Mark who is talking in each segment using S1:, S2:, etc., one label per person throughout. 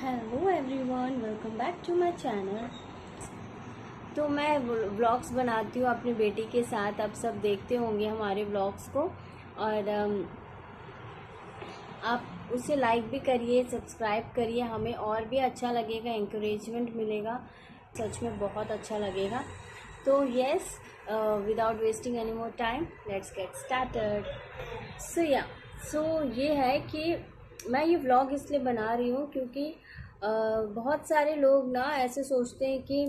S1: Hello everyone, welcome back to my channel. तो मैं vlogs बनाती हूँ अपनी बेटी के साथ। आप सब देखते होंगे हमारे व्लॉग्स को, और आप उसे लाइक भी करिए, सब्सक्राइब करिए। हमें और भी अच्छा लगेगा, इंकरेजमेंट मिलेगा, सच में बहुत अच्छा लगेगा। तो yes, without wasting any more time, let's get started. So ये है कि मैं ये व्लॉग इसलिए बना रही हूँ क्योंकि बहुत सारे लोग ना ऐसे सोचते हैं कि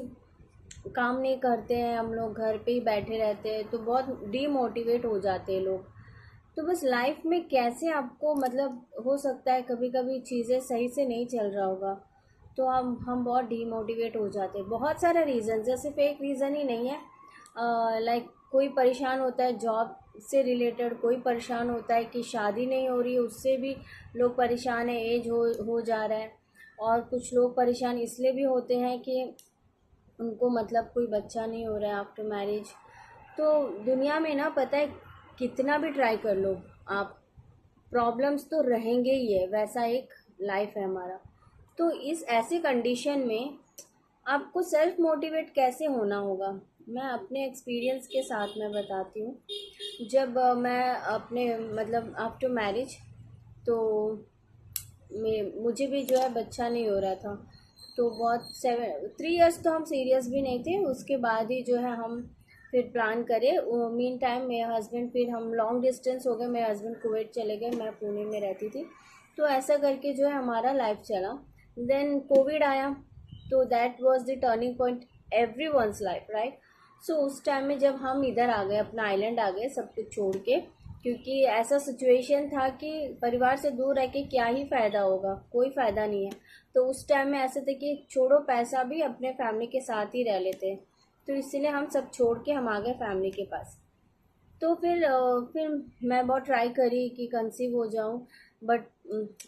S1: काम नहीं करते हैं, हम लोग घर पे ही बैठे रहते हैं, तो बहुत डीमोटिवेट हो जाते हैं लोग। तो बस लाइफ में कैसे आपको मतलब हो सकता है कभी कभी चीज़ें सही से नहीं चल रहा होगा, तो हम बहुत डीमोटिवेट हो जाते हैं। बहुत सारा रीज़न, जैसे फेक रीज़न ही नहीं है। लाइक कोई परेशान होता है जॉब से रिलेटेड, कोई परेशान होता है कि शादी नहीं हो रही, उससे भी लोग परेशान है, एज हो जा रहा है। और कुछ लोग परेशान इसलिए भी होते हैं कि उनको मतलब कोई बच्चा नहीं हो रहा है आफ्टर मैरिज। तो दुनिया में ना, पता है, कितना भी ट्राई कर लो आप, प्रॉब्लम्स तो रहेंगे ही है, वैसा एक लाइफ है हमारा। तो इस ऐसी कंडीशन में आपको सेल्फ मोटिवेट कैसे होना होगा, मैं अपने एक्सपीरियंस के साथ मैं बताती हूँ। जब मैं अपने मतलब आफ्टर मैरिज, तो मुझे भी जो है बच्चा नहीं हो रहा था। तो बहुत 3 इयर्स तो हम सीरियस भी नहीं थे, उसके बाद ही जो है हम फिर प्लान करे। मीन टाइम मेरे हस्बैंड, फिर हम लॉन्ग डिस्टेंस हो गए, मेरे हस्बैंड कुवैत चले गए, मैं पुणे में रहती थी। तो ऐसा करके जो है हमारा लाइफ चला। देन कोविड आया, तो that was the turning point everyone's life, right. So उस टाइम में जब हम इधर आ गए, अपना आइलैंड आ गए सब कुछ छोड़ के, क्योंकि ऐसा सिचुएशन था कि परिवार से दूर रह के क्या ही फ़ायदा होगा, कोई फ़ायदा नहीं है। तो उस टाइम में ऐसे थे कि छोड़ो पैसा भी, अपने फैमिली के साथ ही रह लेते। तो इसीलिए हम सब छोड़ के हम आ गए फैमिली के पास। तो फिर मैं बहुत ट्राई करी कि कंसीव हो जाऊं, बट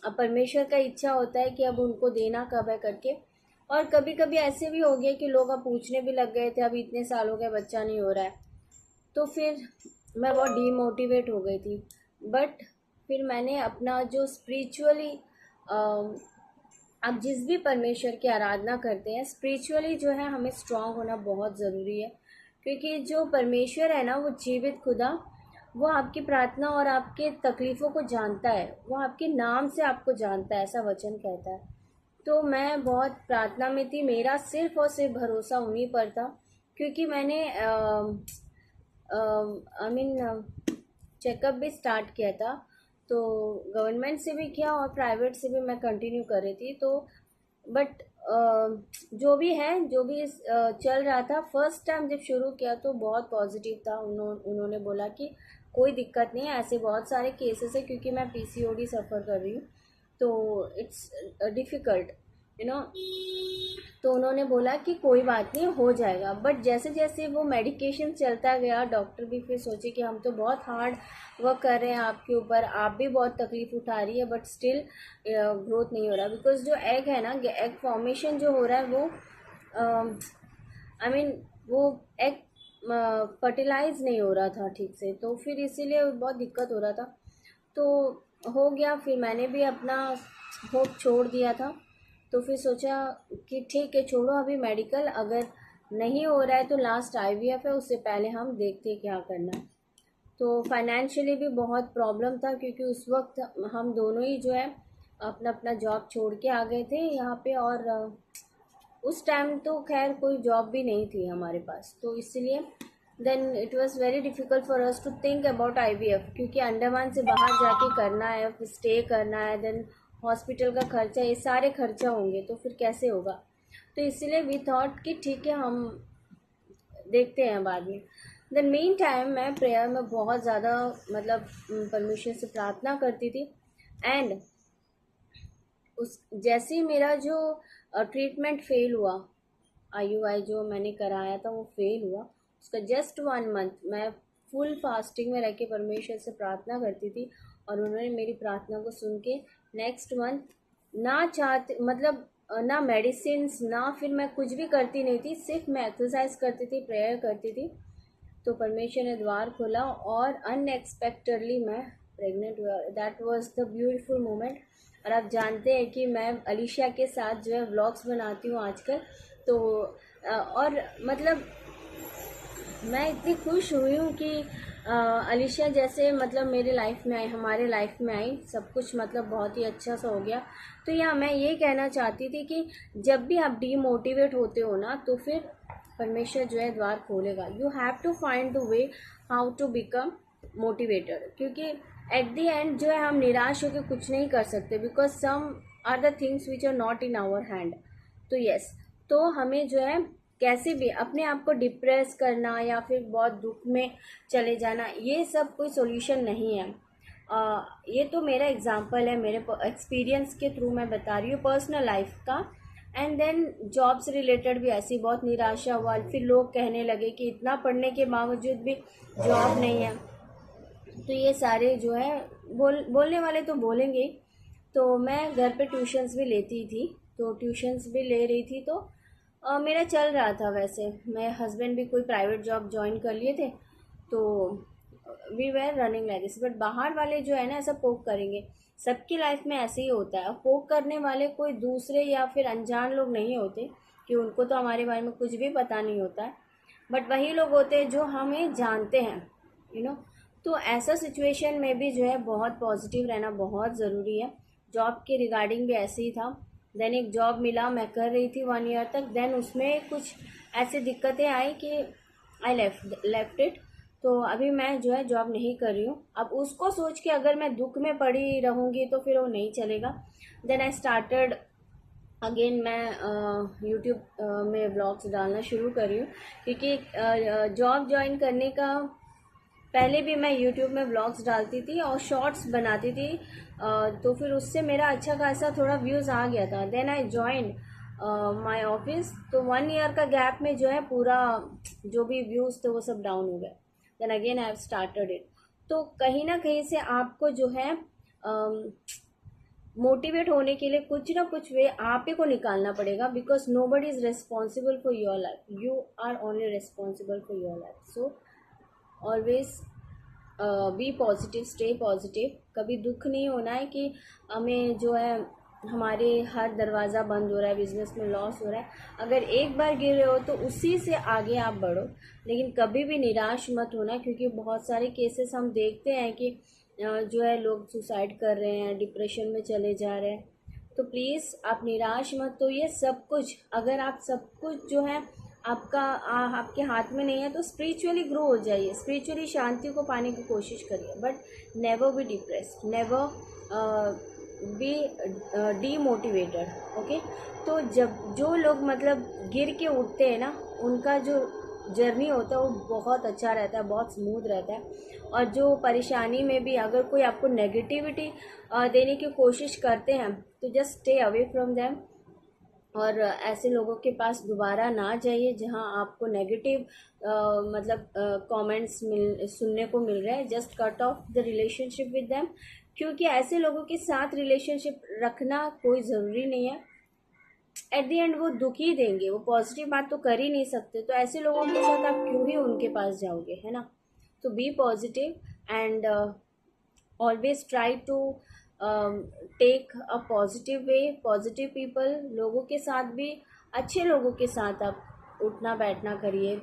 S1: अब परमेश्वर का इच्छा होता है कि अब उनको देना कब है करके। और कभी कभी ऐसे भी हो गया कि लोग अब पूछने भी लग गए थे, अभी इतने साल हो गए बच्चा नहीं हो रहा है। तो फिर मैं बहुत डीमोटिवेट हो गई थी। बट फिर मैंने अपना जो स्पिरिचुअली, आप जिस भी परमेश्वर की आराधना करते हैं, स्पिरिचुअली जो है हमें स्ट्रांग होना बहुत ज़रूरी है। क्योंकि जो परमेश्वर है ना, वो जीवित खुदा, वो आपकी प्रार्थना और आपके तकलीफ़ों को जानता है, वो आपके नाम से आपको जानता है, ऐसा वचन कहता है। तो मैं बहुत प्रार्थना में थी, मेरा सिर्फ और सिर्फ भरोसा उन्हीं पर था। क्योंकि मैंने आई मीन चेकअप भी स्टार्ट किया था, तो गवर्नमेंट से भी किया और प्राइवेट से भी मैं कंटिन्यू कर रही थी। तो बट जो भी है, जो भी चल रहा था, फर्स्ट टाइम जब शुरू किया तो बहुत पॉजिटिव था। उन्होंने बोला कि कोई दिक्कत नहीं है, ऐसे बहुत सारे केसेस है, क्योंकि मैं पीसीओडी सफ़र कर रही हूँ, तो इट्स डिफ़िकल्ट, यू नो। तो उन्होंने बोला कि कोई बात नहीं, हो जाएगा। बट जैसे जैसे वो मेडिकेशन चलता गया, डॉक्टर भी फिर सोचे कि हम तो बहुत हार्ड वर्क कर रहे हैं आपके ऊपर, आप भी बहुत तकलीफ उठा रही है, बट स्टिल ग्रोथ नहीं हो रहा। बिकॉज जो एग है ना, एग फॉर्मेशन जो हो रहा है, वो आई मीन वो एग फर्टिलाइज नहीं हो रहा था ठीक से, तो फिर इसीलिए बहुत दिक्कत हो रहा था। तो हो गया, फिर मैंने भी अपना होप छोड़ दिया था। तो फिर सोचा कि ठीक है, छोड़ो अभी मेडिकल, अगर नहीं हो रहा है तो लास्ट आईवीएफ है, उससे पहले हम देखते हैं क्या करना है। तो फाइनेंशियली भी बहुत प्रॉब्लम था, क्योंकि उस वक्त हम दोनों ही जो है अपना अपना जॉब छोड़ के आ गए थे यहाँ पे। और उस टाइम तो खैर कोई जॉब भी नहीं थी हमारे पास, तो इसलिए then it was very difficult for us to think about IVF, क्योंकि अंडमान से बाहर जाके करना है, फिर स्टे करना है, देन हॉस्पिटल का खर्चा, ये सारे खर्चा होंगे, तो फिर कैसे होगा। तो इसलिए वी थॉट कि ठीक है, हम देखते हैं बाद में। देन मीन टाइम मैं प्रेयर में बहुत ज़्यादा मतलब परमेश्वर से प्रार्थना करती थी। एंड उस जैसे ही मेरा जो ट्रीटमेंट फेल हुआ, आईयूआई जो मैंने कराया था वो फेल हुआ, उसका जस्ट 1 मंथ मैं फुल फास्टिंग में रह के परमेश्वर से प्रार्थना करती थी। और उन्होंने मेरी प्रार्थना को सुन के नेक्स्ट मंथ, ना चाहते मतलब ना मेडिसिन, ना फिर मैं कुछ भी करती नहीं थी, सिर्फ मैं एक्सरसाइज करती थी, प्रेयर करती थी। तो परमेश्वर ने द्वार खोला और अनएक्सपेक्टेडली मैं प्रेग्नेंट हुआ। That was the beautiful moment. और आप जानते हैं कि मैं अलीशा के साथ जो है व्लॉग्स बनाती हूँ आजकल। तो और मतलब मैं इतनी खुश हुई हूँ कि अलीशा जैसे मतलब मेरे लाइफ में आई, हमारे लाइफ में आई, सब कुछ मतलब बहुत ही अच्छा सा हो गया। तो या मैं ये कहना चाहती थी कि जब भी आप डीमोटिवेट होते हो ना, तो फिर परमेश्वर जो है द्वार खोलेगा। You have to find the way how to become motivated, क्योंकि एट द एंड जो है हम निराश होकर कुछ नहीं कर सकते, because some are the things which are not in our hand. तो यस, तो हमें जो है कैसे भी अपने आप को डिप्रेस करना या फिर बहुत दुख में चले जाना, ये सब कोई सॉल्यूशन नहीं है। ये तो मेरा एग्जांपल है, मेरे एक्सपीरियंस के थ्रू मैं बता रही हूँ, पर्सनल लाइफ का। एंड देन जॉब से रिलेटेड भी ऐसी बहुत निराशा हुआ, फिर लोग कहने लगे कि इतना पढ़ने के बावजूद भी जॉब नहीं है। तो ये सारे जो है बोलने वाले तो बोलेंगे ही। तो मैं घर पे ट्यूशन्स भी लेती थी, तो ट्यूशन्स भी ले रही थी, तो मेरा चल रहा था। वैसे मेरे हस्बैंड भी कोई प्राइवेट जॉब ज्वाइन कर लिए थे, तो we were running like this. But बाहर वाले जो है ना ऐसा पोक करेंगे, सबकी लाइफ में ऐसे ही होता है। पोक करने वाले कोई दूसरे या फिर अनजान लोग नहीं होते, कि उनको तो हमारे बारे में कुछ भी पता नहीं होता है, बट वही लोग होते हैं जो हमें जानते हैं, यू नो। तो ऐसा सिचुएशन में भी जो है बहुत पॉजिटिव रहना बहुत ज़रूरी है। जॉब के रिगार्डिंग भी ऐसे ही था। देन एक जॉब मिला, मैं कर रही थी 1 ईयर तक। देन उसमें कुछ ऐसी दिक्कतें आई कि आई लेफ्ट इट। तो अभी मैं जो है जॉब नहीं कर रही हूँ। अब उसको सोच के अगर मैं दुख में पड़ी रहूँगी तो फिर वो नहीं चलेगा। देन आई स्टार्टेड अगेन, मैं यूट्यूब में ब्लॉग्स डालना शुरू कर रही हूँ, क्योंकि जॉब ज्वाइन करने का पहले भी मैं यूट्यूब में व्लॉग्स डालती थी और शॉर्ट्स बनाती थी। तो फिर उससे मेरा अच्छा खासा थोड़ा व्यूज़ आ गया था। Then I joined my office. तो 1 ईयर का गैप में जो है पूरा जो भी व्यूज़ थे वो सब डाउन हो गए। Then again I have started it. तो कहीं ना कहीं से आपको जो है मोटिवेट होने के लिए कुछ ना कुछ वे आप ही को निकालना पड़ेगा, because nobody is responsible for your life, you are only responsible for your life. So always be positive, stay positive. कभी दुख नहीं होना है कि हमें जो है हमारे हर दरवाज़ा बंद हो रहा है, बिजनेस में लॉस हो रहा है। अगर एक बार गिर रहे हो तो उसी से आगे आप बढ़ो, लेकिन कभी भी निराश मत होना, क्योंकि बहुत सारे केसेस हम देखते हैं कि जो है लोग सुसाइड कर रहे हैं, डिप्रेशन में चले जा रहे हैं। तो प्लीज़ आप निराश मत होइए। सब कुछ, अगर आप सब कुछ जो है आपके हाथ में नहीं है, तो स्पिरिचुअली ग्रो हो जाइए, स्पिरिचुअली शांति को पाने की कोशिश करिए, but never be depressed, never be demotivated. Okay. तो जब जो लोग मतलब गिर के उठते हैं ना, उनका जो जर्नी होता है वो बहुत अच्छा रहता है, बहुत स्मूथ रहता है। और जो परेशानी में भी अगर कोई आपको नेगेटिविटी देने की कोशिश करते हैं, तो just stay away from them. और ऐसे लोगों के पास दोबारा ना जाइए जहां आपको नेगेटिव मतलब कमेंट्स सुनने को मिल रहे हैं। Just cut off the relationship with them, क्योंकि ऐसे लोगों के साथ रिलेशनशिप रखना कोई ज़रूरी नहीं है। एट द एंड वो दुख ही देंगे, वो पॉजिटिव बात तो कर ही नहीं सकते। तो ऐसे लोगों के साथ आप क्यों ही उनके पास जाओगे, है ना। तो be positive and always try to take a positive way, positive people. लोगों के साथ भी, अच्छे लोगों के साथ आप उठना बैठना करिए।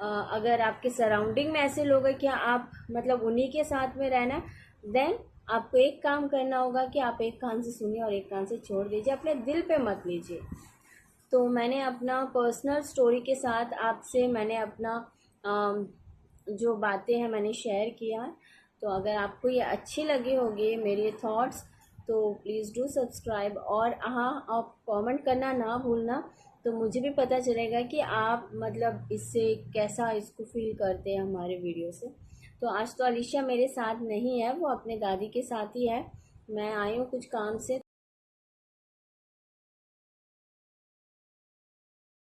S1: अगर आपके सराउंडिंग में ऐसे लोग हैं कि आप मतलब उन्हीं के साथ में रहना, देन आपको एक काम करना होगा कि आप एक कान से सुनिए और एक कान से छोड़ दीजिए, अपने दिल पे मत लीजिए। तो मैंने अपना पर्सनल स्टोरी के साथ आपसे मैंने अपना जो बातें हैं मैंने शेयर किया है। तो अगर आपको ये अच्छी लगी होगी मेरे थॉट्स, तो प्लीज़ डू सब्सक्राइब। और हाँ, आप कमेंट करना ना भूलना, तो मुझे भी पता चलेगा कि आप मतलब इससे कैसा इसको फील करते हैं हमारे वीडियो से। तो आज तो अलीशा मेरे साथ नहीं है, वो अपने दादी के साथ ही है। मैं आई हूँ कुछ काम से,